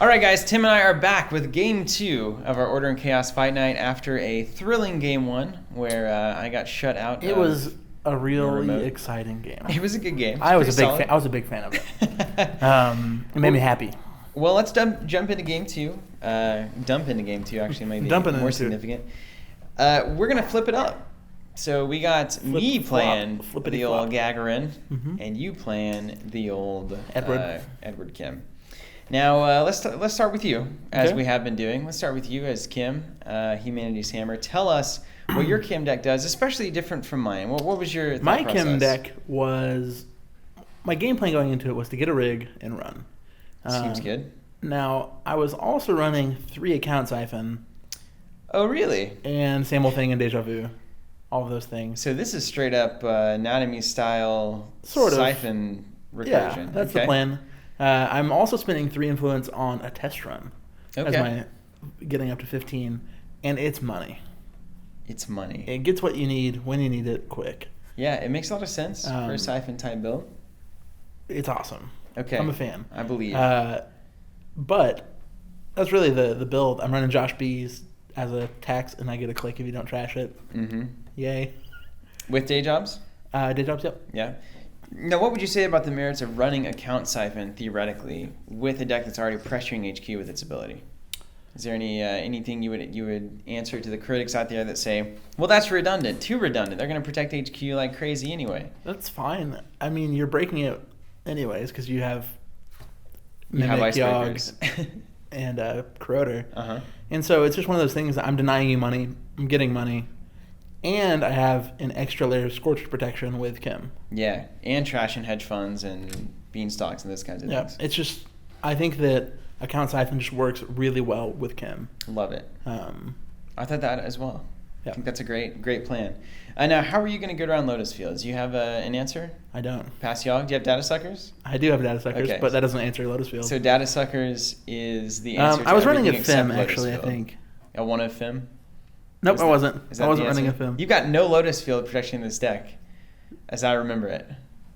All right, guys, Tim and I are back with Game 2 of our Order and Chaos Fight Night after a thrilling Game 1 where I got shut out. It was a really exciting game. It was a good game. I was a big fan of it. It made me happy. Well, let's jump into Game 2. Dump into Game 2, actually, might be more significant. We're going to flip it up. So we got me playing the old Gagarin, and you playing the old Edward Kim. Now, let's start with you, as we have been doing. Let's start with you as Kim, Humanity's Hammer. Tell us what your Kim deck does, especially different from mine. What was your thought process? My Kim deck was... My game plan going into it was to get a rig and run. Seems good. Now, I was also running 3 account siphon. Oh, really? And same old thing in Deja Vu. All of those things. So this is straight up anatomy-style siphon recursion. Yeah, that's the plan. I'm also spending 3 influence on a test run. As my getting up to 15, and it's money. It's money. It gets what you need when you need it quick. Yeah, it makes a lot of sense for a siphon type build. It's awesome. Okay. I'm a fan. I believe. But that's really the build. I'm running Josh B's as a tax, and I get a click if you don't trash it. Mm-hmm. Yay. With day jobs? Day jobs, yep. Yeah. Now, what would you say about the merits of running account siphon theoretically with a deck that's already pressuring HQ with its ability? Is there anything you would answer to the critics out there that say, well, that's redundant, too redundant. They're going to protect HQ like crazy anyway. That's fine. I mean, you're breaking it anyways because you have Mimic, Yogs, and Corroder. And so it's just one of those things that I'm denying you money, I'm getting money, and I have an extra layer of Scorched protection with Kim. Yeah, and trash and hedge funds and beanstalks and those kinds of things. It's just, I think that account siphon just works really well with Kim. Love it. I thought that as well. Yeah. I think that's a great plan. Now, how are you going to get around Lotus Fields? Do you have an answer? I don't. Pass Yogg? Do you have Data Suckers? I do have Data Suckers, but that doesn't answer Lotus Fields. So Data Suckers is the answer to I was running a everything FIM, except actually, Lotus I Field. think. A 1 of FIM? Nope, I wasn't. I wasn't running a FIM. You've got no Lotus Field protection in this deck, as I remember it.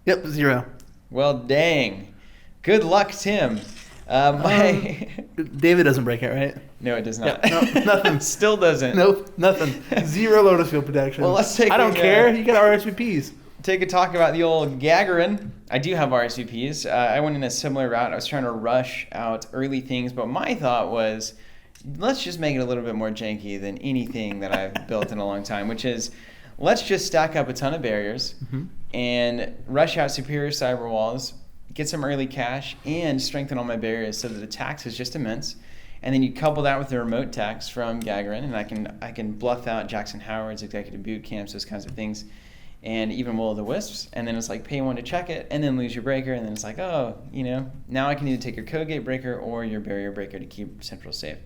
Yep, 0. Well, dang. Good luck, Tim. David doesn't break it, right? No, it does not. Yeah, no, nothing. Still doesn't. Nope, nothing. 0 Lotus Field protection. Well, let's take I don't care. You got RSVPs. Take a talk about the old Gagarin. I do have RSVPs. I went in a similar route. I was trying to rush out early things, but my thought was, let's just make it a little bit more janky than anything that I've built in a long time, which is, let's just stack up a ton of barriers and rush out superior cyber walls, get some early cash, and strengthen all my barriers so that the tax is just immense. And then you couple that with the remote tax from Gagarin, and I can bluff out Jackson Howard's executive boot camps, those kinds of things, and even Will of the Wisps. And then it's like pay 1 to check it, and then lose your breaker, and then it's like, oh, now I can either take your code gate breaker or your barrier breaker to keep Central safe.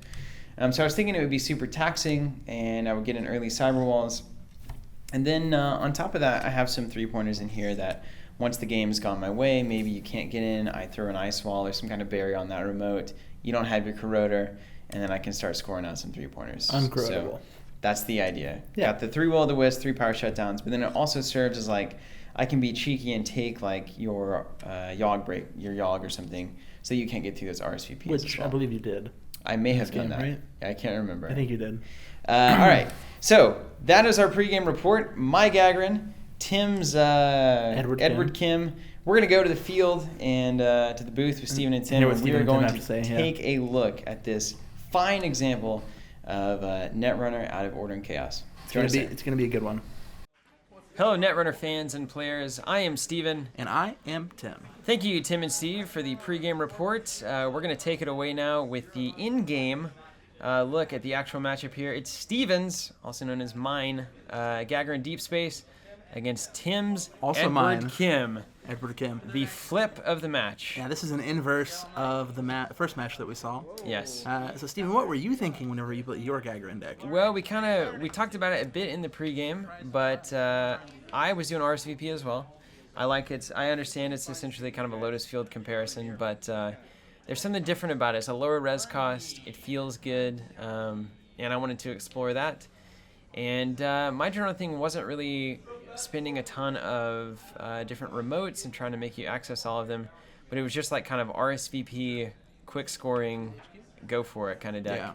So I was thinking it would be super taxing, and I would get in early cyber walls. And then on top of that, I have some 3-pointers in here that once the game's gone my way, maybe you can't get in, I throw an ice wall or some kind of barrier on that remote. You don't have your Corroder, and then I can start scoring out some 3-pointers. Uncorrodable. So that's the idea. Yeah. Got the 3 Will of the Wisp, 3 power shutdowns, but then it also serves as like, I can be cheeky and take like your Yogg or something, so you can't get through those RSVPs. Which I believe you did. I may have done game, that. Right? I can't remember. I think you did. All right. So that is our pregame report. My Gagarin, Tim's Edward Kim. We're going to go to the field and to the booth with Steven and Tim. And we are going to take a look at this fine example of Netrunner out of Order and Chaos. It's going to be a good one. Hello, Netrunner fans and players. I am Steven. And I am Tim. Thank you, Tim and Steve, for the pregame report. We're going to take it away now with the in-game look at the actual matchup here. It's Steven's, also known as mine, Gagarin Deep Space, against Tim's Edward Kim. Edward Kim. The flip of the match. Yeah, this is an inverse of the first match that we saw. Yes. So, Steven, what were you thinking whenever you built your Gagarin deck? Well, we talked about it a bit in the pregame, but I was doing RSVP as well. I like it. I understand it's essentially kind of a Lotus Field comparison, but there's something different about it. It's a lower res cost. It feels good, and I wanted to explore that. And my general thing wasn't really spending a ton of different remotes and trying to make you access all of them, but it was just like kind of RSVP quick scoring, go for it kind of deck. Yeah.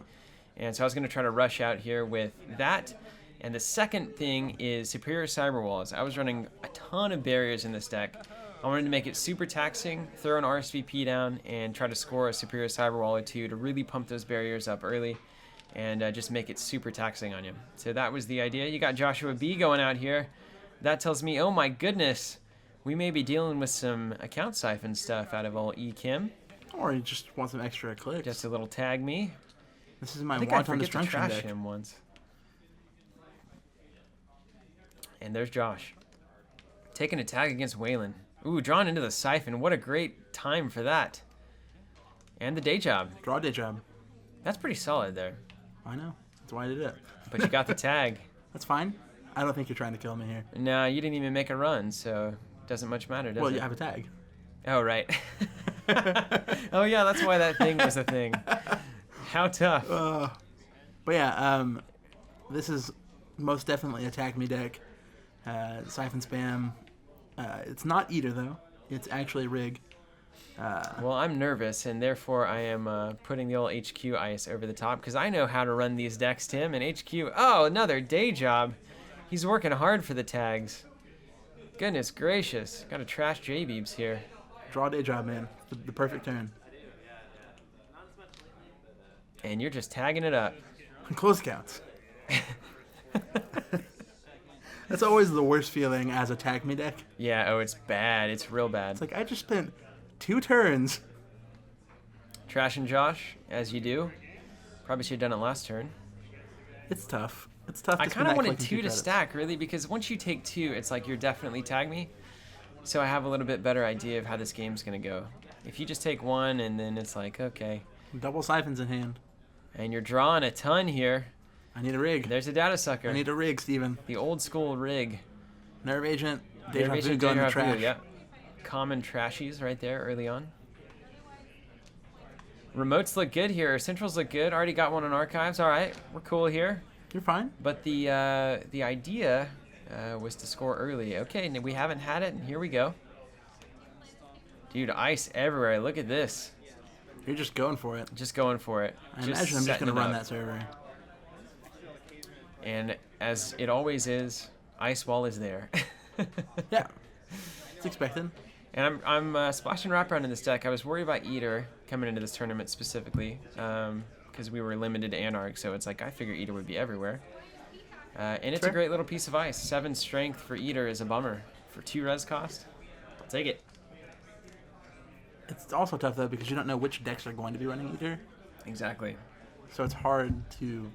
And so I was going to try to rush out here with that. And the second thing is Superior Cyberwalls. I was running a ton of barriers in this deck. I wanted to make it super taxing, throw an RSVP down, and try to score a Superior Cyberwall or two to really pump those barriers up early and just make it super taxing on you. So that was the idea. You got Joshua B going out here. That tells me, oh my goodness, we may be dealing with some account siphon stuff out of old E. Kim. Or you just want some extra clicks. Just a little tag me. This is my I think I wanton forget to destruction trash deck. him once. And there's Josh. Taking a tag against Weyland. Ooh, drawn into the siphon. What a great time for that. And the day job. Draw day job. That's pretty solid there. I know. That's why I did it. But you got the tag. That's fine. I don't think you're trying to kill me here. No, you didn't even make a run, so it doesn't much matter, does it? Well, you have a tag. Oh, right. Oh, yeah, that's why that thing was a thing. How tough. But yeah, this is most definitely a tag me deck. Siphon spam. It's not Eater, though. It's actually Rig. Well, I'm nervous, and therefore I am putting the old HQ ice over the top, because I know how to run these decks, Tim, and HQ... Oh, another day job. He's working hard for the tags. Goodness gracious. Got to trash J-Beebs here. Draw day job, man. The perfect turn. And you're just tagging it up. Close counts. That's always the worst feeling as a tag me deck. Yeah, oh, it's bad. It's real bad. It's like, I just spent 2 turns. Trashing Josh, as you do. Probably should have done it last turn. It's tough. It's tough to I kind of wanted 2 to stack, really, because once you take 2, it's like you're definitely tag me. So I have a little bit better idea of how this game's going to go. If you just take 1, and then it's like, okay. Double siphons in hand. And you're drawing a ton here. I need a rig. There's a data sucker. I need a rig, Steven. The old school rig. Nerve agent. Nerve Deja vu agent, going to Deja trash. vu, yeah. Common trashies right there early on. Remotes look good here. Centrals look good. Already got one in archives. All right, we're cool here. You're fine. But the idea was to score early. Okay, we haven't had it, and here we go. Dude, ice everywhere. Look at this. You're just going for it. Just going for it. I imagine I'm just going to run that server. And as it always is, ice wall is there. Yeah, it's expected. And I'm splashing wraparound in this deck. I was worried about Eater coming into this tournament specifically because we were limited to Anarch, so it's like I figure Eater would be everywhere. And it's a great little piece of ice. 7 strength for Eater is a bummer. For 2 res cost, I'll take it. It's also tough, though, because you don't know which decks are going to be running Eater. Exactly. So it's hard to,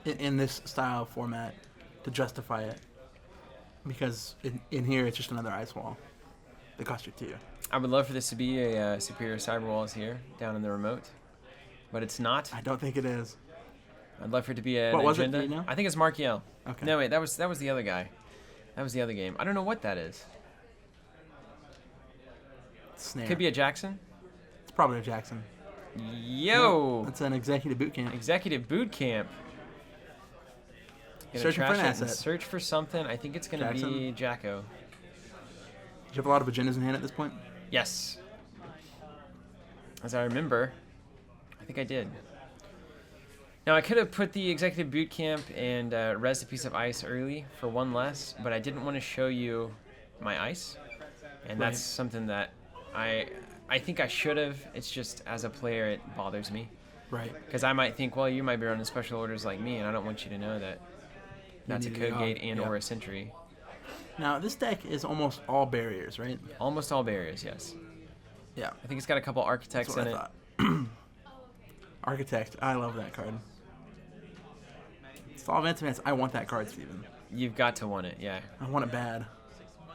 in this style format, to justify it. Because in here, it's just another ice wall. They cost you 2. I would love for this to be a Superior Cyberwalls here, down in the remote. But it's not. I don't think it is. I'd love for it to be an What was agenda. it? Do you know? I think it's Markiel. Okay. No, wait, that was the other guy. That was the other game. I don't know what that is. Snare. Could be a Jackson. It's probably a Jackson. Yo! That's an executive boot camp. Executive boot camp. Gonna Searching for an trash it and asset. Search for something. I think it's going to be Jackson. Jacko. Do you have a lot of agendas in hand at this point? Yes. As I remember, I think I did. Now, I could have put the Executive Boot Camp and res a piece of ice early for 1 less, but I didn't want to show you my ice. And that's something that I think I should have. It's just, as a player, it bothers me. Right. Because I might think, well, you might be running special orders like me, and I don't want you to know that that's a need code it gate on. and Yeah. or a sentry. Now, this deck is almost all barriers, right? Almost all barriers, yes. Yeah. I think it's got a couple architects That's in what it. I thought. Architect. I love that card. Solve Advance. I want that card, Steven. You've got to want it, yeah. I want it bad.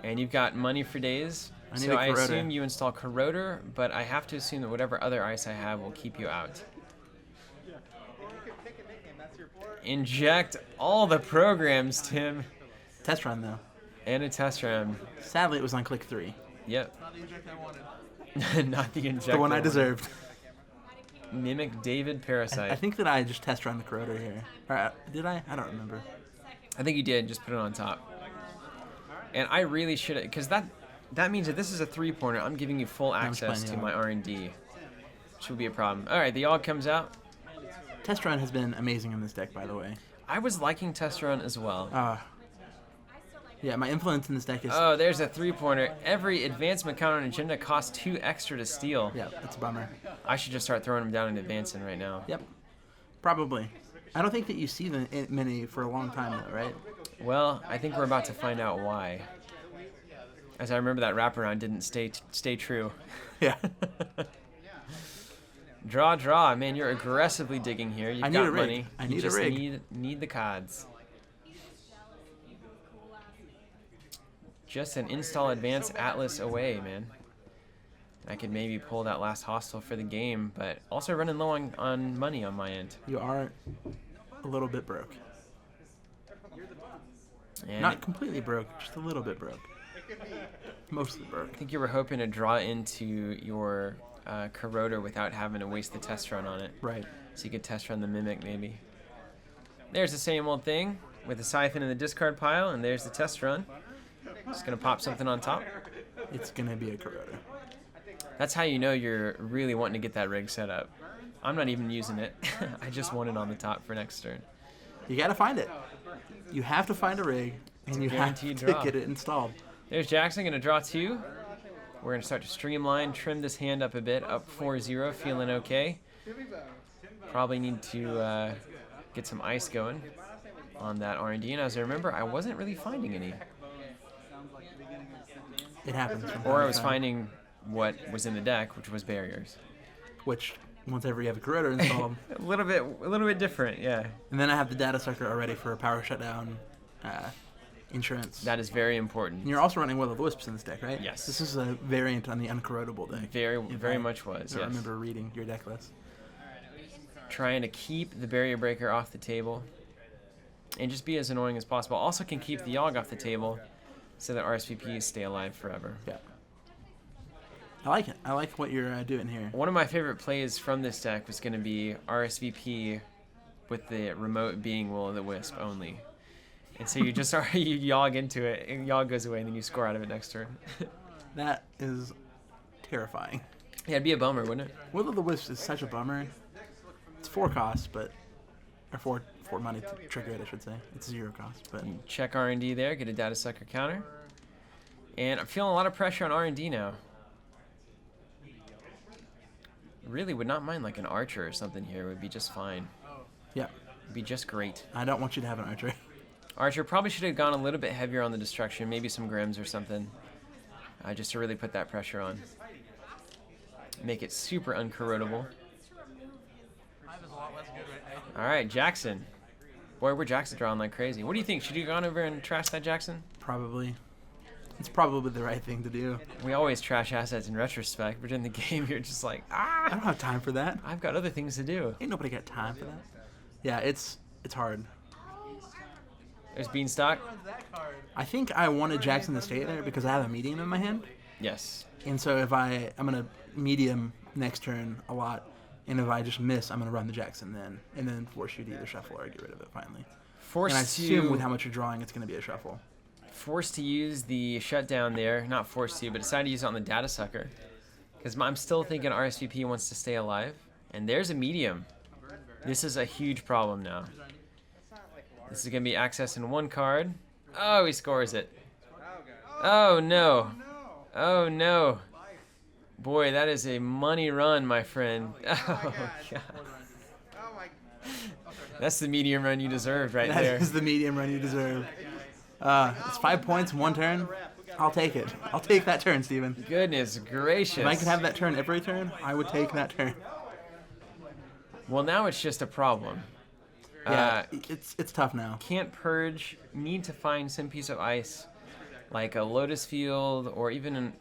And you've got money for days. I need So a I Corroder. assume you install Corroder, but I have to assume that whatever other ice I have will keep you out. Inject all the programs, Tim. Test run, though. And a test round. Sadly, it was on click 3. Yep. Not the inject I wanted. Not the injector. The one I deserved. Mimic David Parasite. I think that I just test run the Corroder here. Or, did I? I don't remember. I think you did. Just put it on top. And I really should have, because that means that this is a 3-pointer. I'm giving you full access playing to the my R&D. which will be a problem. All right, the Yogg comes out. Test Run has been amazing in this deck, by the way. I was liking Test Run as well. Yeah, my influence in this deck is... Oh, there's a 3-pointer. Every advancement counter on agenda costs 2 extra to steal. Yeah, that's a bummer. I should just start throwing them down and advancing right now. Yep, probably. I don't think that you see many for a long time, though, right? Well, I think we're about to find out why. As I remember, that wraparound didn't stay true. Yeah. Draw. Man, you're aggressively digging here. You've got money. I need you a rig. just need the cards. Just an install advance Atlas away, man. I could maybe pull that last hostile for the game, but also running low on money on my end. You are a little bit broke. And Not completely broke, just a little bit broke. Mostly broke. I think you were hoping to draw into your Corroder without having to waste the test run on it. Right. So you could test run the Mimic, maybe. There's the same old thing with the Siphon in the discard pile, and there's the test run. Just going to pop something on top. It's going to be a Corroder. That's how you know you're really wanting to get that rig set up. I'm not even using it. I just want it on the top for next turn. You got to find it. You have to find a rig, and you have to get it installed. There's Jackson going to draw 2. We're going to start to streamline, trim this hand up a bit, up 4-0, feeling okay. Probably need to get some ice going on that R&D. And as I remember, I wasn't really finding any. It happens. Or I was finding what was in the deck, which was barriers. Which, once ever you have a Corroder installed. a little bit different, yeah. And then I have the data sucker already for a power shutdown insurance. That is very important. And you're also running Will of the Wisps in this deck, right? Yes. This is a variant on the uncorrodable deck. Very much was, I yes. remember reading your deck list. Trying to keep the barrier breaker off the table and just be as annoying as possible. Also can keep the Yogg off the table so that RSVPs stay alive forever. Yeah. I like it. I like what you're doing here. One of my favorite plays from this deck was going to be RSVP with the remote being Will of the Wisp only. And so you just you Yogg into it, and Yogg goes away, and then you score out of it next turn. That is terrifying. Yeah, it'd be a bummer, wouldn't it? Will of the Wisp is such a bummer. It's 4 costs, but... Or 4 money to trigger it, I should say. It's 0 cost, but... You check R&D there, get a data sucker counter. And I'm feeling a lot of pressure on R&D now. Really would not mind like an archer or something here. It would be just fine. Yeah. It'd be just great. I don't want you to have an archer. Archer probably should have gone a little bit heavier on the destruction, maybe some Grims or something, just to really put that pressure on. Make it super uncorrodable. All right, Jackson. Boy, we're Jackson drawing like crazy. What do you think? Should you have gone over and trash that Jackson? Probably. It's probably the right thing to do. We always trash assets in retrospect, but in the game you're just like, I don't have time for that. I've got other things to do. Ain't nobody got time for that. Yeah, it's hard. There's Beanstalk. I think I wanted Jackson to stay there because I have a medium in my hand. Yes. And so if I'm going to medium next turn a lot, and if I just miss, I'm going to run the Jackson then, and then force you to either shuffle or get rid of it finally. And I assume with how much you're drawing, it's going to be a shuffle. Forced to use the shutdown there. Not forced to, but decided to use it on the data sucker. Because I'm still thinking RSVP wants to stay alive. And there's a medium. This is a huge problem now. This is going to be accessing 1 card. Oh, he scores it. Oh, no. Oh, no. Boy, that is a money run, my friend. Oh, God. That's the medium run you deserved right there. That is the medium run you deserve. It's 5 points, 1 turn. I'll take it. I'll take that turn, Steven. Goodness gracious. If I could have that turn every turn, I would take that turn. Well, now it's just a problem. Yeah, it's tough now. Can't purge. Need to find some piece of ice, like a Lotus Field, or even an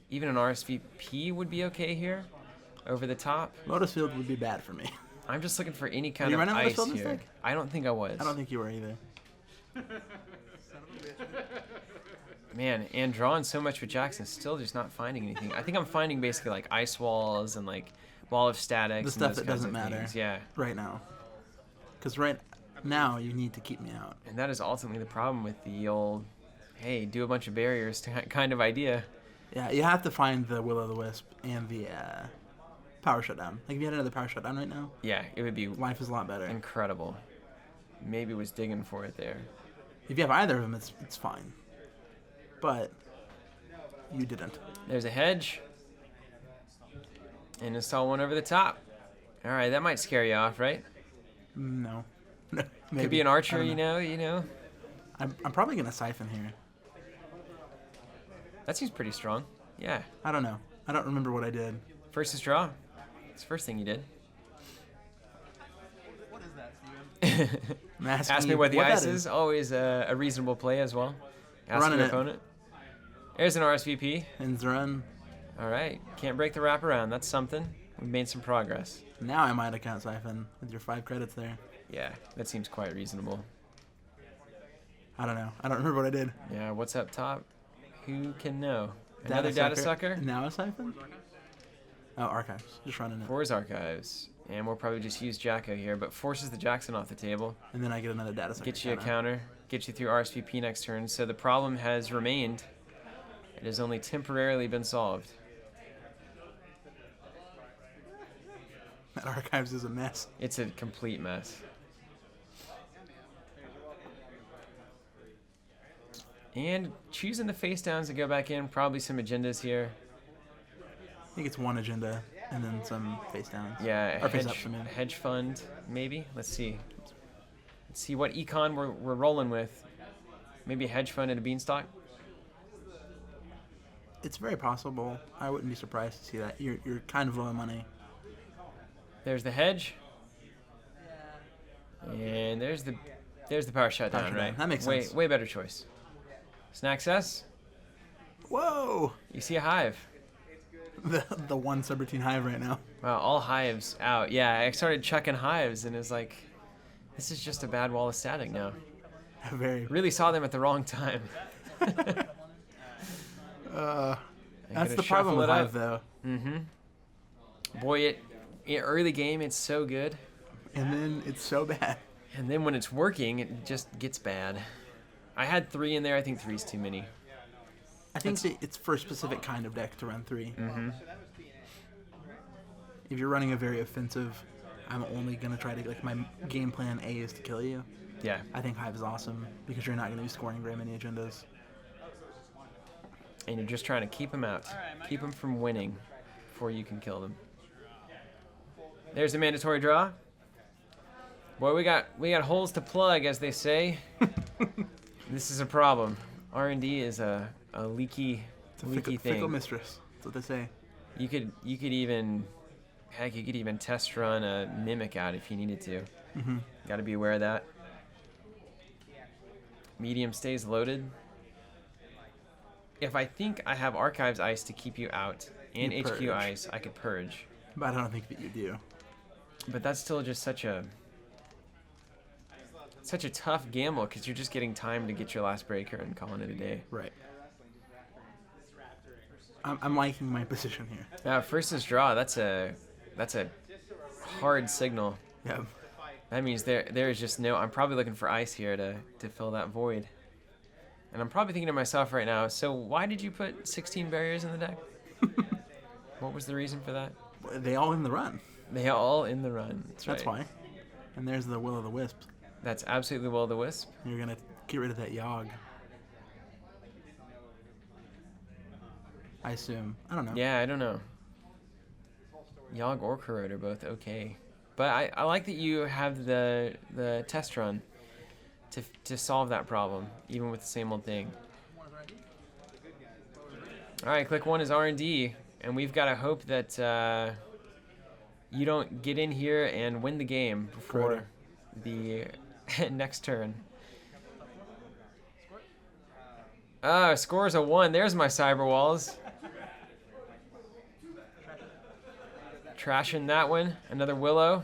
RSVP would be okay here, over the top. Lotus Field would be bad for me. I'm just looking for any kind of running ice Lotus Field here. instead? I don't think I was. I don't think you were either. Man, and drawing so much with Jackson, still just not finding anything. I think I'm finding basically like ice walls and like wall of statics. The stuff that doesn't matter. Things. Yeah. Right now. Because right now you need to keep me out. And that is ultimately the problem with the old, hey, do a bunch of barriers kind of idea. Yeah, you have to find the Will o' the Wisp and Power shutdown. Like if you had another power shutdown right now, Yeah, it would be life is a lot better. incredible. Maybe was digging for it there. If you have either of them, it's fine. But you didn't. There's a hedge. And install one over the top. All right, that might scare you off, right? No. Maybe. Could be an archer, I don't know. you know. I'm probably gonna siphon here. That seems pretty strong. Yeah. I don't know. I don't remember what I did. First is draw. It's the first thing you did. Ask me what the ice is. Always a reasonable play as well. Ask Running your it. opponent. There's an RSVP. Ends run. All right. Can't break the wraparound. That's something. We've made some progress. Now I might account siphon with your 5 credits there. Yeah, that seems quite reasonable. I don't know. I don't remember what I did. Yeah, what's up top? Who can know? Another data sucker? Now a siphon? Oh, archives. Just running it. 4's archives. And we'll probably just use Jacko here, but forces the Jackson off the table. And then I get another data sucker. Get you a counter. Get you through RSVP next turn. So the problem has remained. It has only temporarily been solved. That archives is a mess. It's a complete mess. And choosing the face downs to go back in. Probably some agendas here. I think it's one agenda and then some face downs. Yeah, Or face ups, I mean. hedge fund, maybe. Let's see. Let's see what econ we're rolling with. Maybe a hedge fund and a beanstalk. It's very possible. I wouldn't be surprised to see that. You're kind of low on money. There's the hedge. And there's the power shutdown, shutdown. right? That makes sense. Way better choice. Snacks S. Whoa! You see a hive. The one subroutine hive right now. Wow, all hives out. Yeah, I started chucking hives and it's like, this is just a bad wall of static now. Very. Really saw them at the wrong time. That's the problem with hive, though. Mm-hmm. Boy, early game, it's so good. And then it's so bad. And then when it's working, it just gets bad. I had 3 in there. I think 3's too many. I think it's for a specific kind of deck to run 3. Mm-hmm. If you're running a very offensive, I'm only going to try to, like, my game plan A is to kill you. Yeah. I think hive is awesome because you're not going to be scoring very many agendas. And you're just trying to keep them out. Keep them from winning before you can kill them. There's a mandatory draw. Boy, we got holes to plug, as they say. This is a problem. R&D is a leaky thing. Fickle mistress. That's what they say. You could even, heck, you could even test run a mimic out if you needed to. Mm-hmm. Got to be aware of that. Medium stays loaded. If I think I have Archives Ice to keep you out and You HQ purge. Ice, I could purge. But I don't think that you do. But that's still just such a tough gamble because you're just getting time to get your last breaker and calling it a day. Right. I'm liking my position here. First is draw. That's a hard signal. Yeah. That means there is just no. I'm probably looking for ice here to fill that void. And I'm probably thinking to myself right now. So why did you put 16 barriers in the deck? What was the reason for that? They all in the run. They all in the run. That's right. why. And there's the Will of the Wisp. That's absolutely Will of the Wisp. You're gonna get rid of that Yogg. I assume. I don't know. Yeah, I don't know. Yogg or Corrode are both okay. But I like that you have the test run to solve that problem, even with the same old thing. All right, click 1 is R&D, and we've got to hope that you don't get in here and win the game before the next turn. Scores a 1. There's my cyber walls. Trashing that one. Another Willow.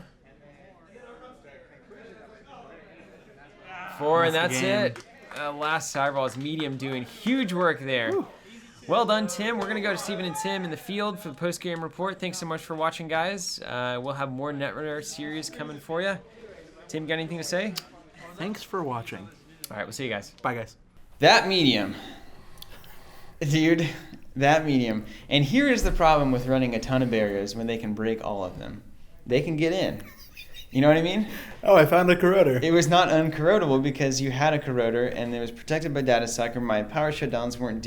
4, and that's it. Last cyber is medium doing huge work there. Woo. Well done, Tim. We're going to go to Steven and Tim in the field for the post-game report. Thanks so much for watching, guys. We'll have more Netrunner series coming for you. Tim, got anything to say? Thanks for watching. All right, we'll see you guys. Bye, guys. That medium. Dude, That medium. And here is the problem with running a ton of barriers when they can break all of them. They can get in. You know what I mean? Oh, I found a corroder. It was not uncorrodable because you had a corroder and it was protected by data sucker. My power shutdowns weren't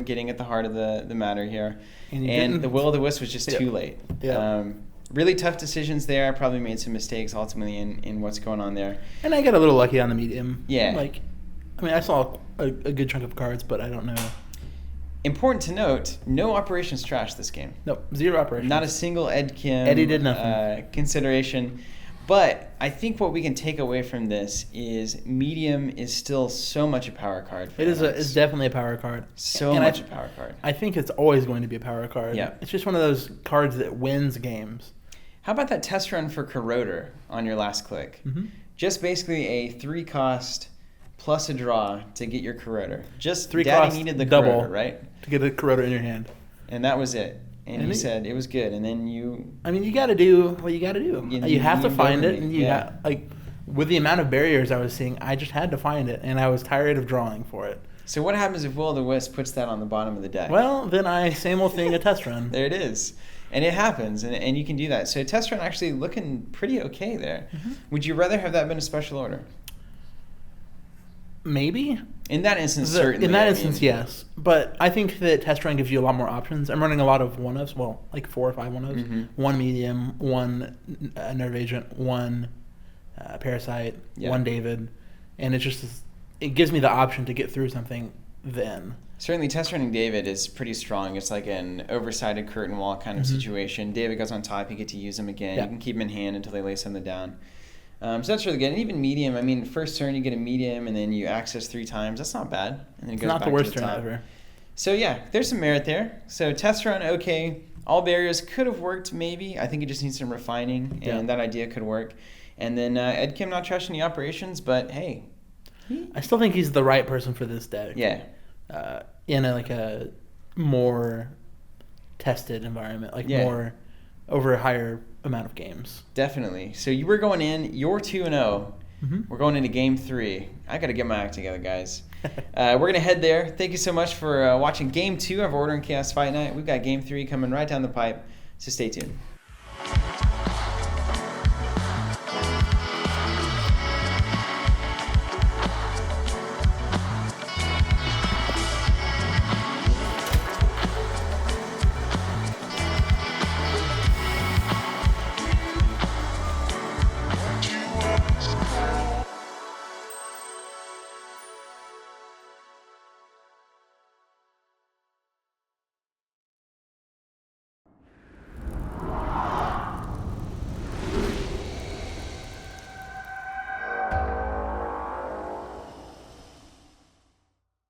getting at the heart of the matter here. And the will of the wisp was just too late. Yeah. Really tough decisions there. I probably made some mistakes ultimately in what's going on there. And I got a little lucky on the medium. Yeah. I saw a good chunk of cards, but I don't know. Important to note, no operations trash this game. Nope, 0 operations. Not a single Edkim Eddie did nothing. Consideration. But I think what we can take away from this is medium is still so much a power card. It's definitely a power card. So much a power card. I think it's always going to be a power card. Yeah. It's just one of those cards that wins games. How about that test run for Corroder on your last click? Mm-hmm. Just basically a 3-cost plus a draw to get your Corroder. Just 3 Daddy cost needed the double Corroder, right? To get a Corroder in your hand. And that was it. And you said it was good. And then you... you got to do what you got to do. You have to find it. And with the amount of barriers I was seeing, I just had to find it. And I was tired of drawing for it. So what happens if Will of the Wisp puts that on the bottom of the deck? Well, then same old thing, a test run. There it is. And it happens, and you can do that. So test run actually looking pretty okay there. Mm-hmm. Would you rather have that been a special order? Maybe. In that instance, certainly. In that instance, yes. But I think that test run gives you a lot more options. I'm running a lot of 1-ofs, 4 or 5 1-ofs. Mm-hmm. 1 medium, 1 nerve agent, 1 parasite, 1 David. And it gives me the option to get through something then. Certainly, test running David is pretty strong. It's like an oversighted curtain wall kind of situation. David goes on top, you get to use him again. Yeah. You can keep him in hand until they lay something down. So that's really good. And even medium, first turn you get a medium and then you access 3 times. That's not bad. And then it goes not back the worst to the turn top. ever. So yeah, there's some merit there. So test run, okay. All barriers could have worked maybe. I think it just needs some refining, and that idea could work. And then Edkim not trashing the operations, but hey. I still think he's the right person for this deck. Yeah. In a more tested environment, more over a higher amount of games. Definitely. So you were going in, you're 2-0. Mm-hmm. We're going into game 3. I got to get my act together, guys. We're going to head there. Thank you so much for watching game 2 of Order and Chaos Fight Night. We've got game 3 coming right down the pipe, so stay tuned.